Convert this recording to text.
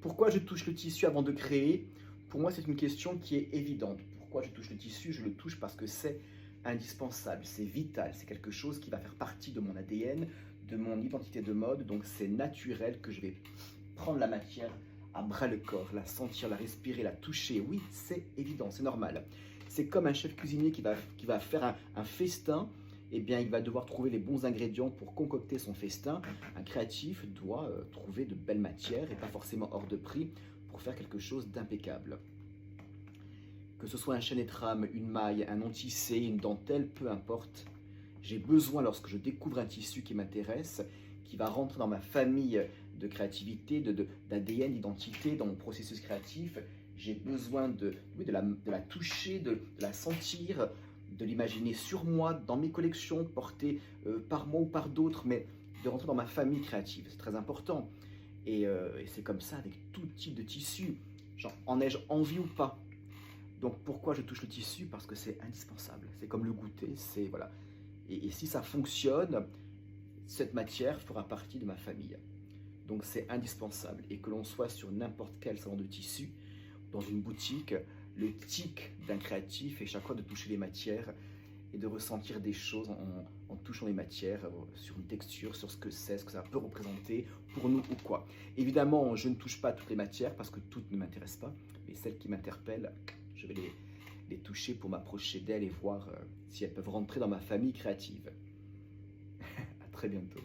Pourquoi je touche le tissu avant de créer? Pour moi, c'est une question qui est évidente. Pourquoi je touche le tissu? Je le touche parce que c'est indispensable, c'est vital, c'est quelque chose qui va faire partie de mon ADN, de mon identité de mode, donc c'est naturel que je vais prendre la matière à bras le corps, la sentir, la respirer, la toucher. Oui, c'est évident, c'est normal. C'est comme un chef cuisinier qui va faire un festin, eh bien, il va devoir trouver les bons ingrédients pour concocter son festin. Un créatif doit trouver de belles matières et pas forcément hors de prix pour faire quelque chose d'impeccable. Que ce soit un chaînet de trame, une maille, un non tissé, une dentelle, peu importe. J'ai besoin, lorsque je découvre un tissu qui m'intéresse, qui va rentrer dans ma famille de créativité, d'ADN, d'identité, dans mon processus créatif, j'ai besoin oui, de la toucher, de la sentir, de l'imaginer sur moi, dans mes collections, portée par moi ou par d'autres, mais de rentrer dans ma famille créative. C'est très important. Et c'est comme ça avec tout type de tissu. Genre, en ai-je envie ou pas? Donc pourquoi je touche le tissu? Parce que c'est indispensable. C'est comme le goûter, c'est voilà. Et si ça fonctionne, cette matière fera partie de ma famille. Donc c'est indispensable. Et que l'on soit sur n'importe quel salon de tissu, dans une boutique, le tic d'un créatif est chaque fois de toucher les matières et de ressentir des choses en touchant les matières, sur une texture, sur ce que ça peut représenter pour nous ou quoi. Évidemment, je ne touche pas toutes les matières parce que toutes ne m'intéressent pas, mais celles qui m'interpellent, je vais les toucher pour m'approcher d'elles et voir si elles peuvent rentrer dans ma famille créative. À très bientôt.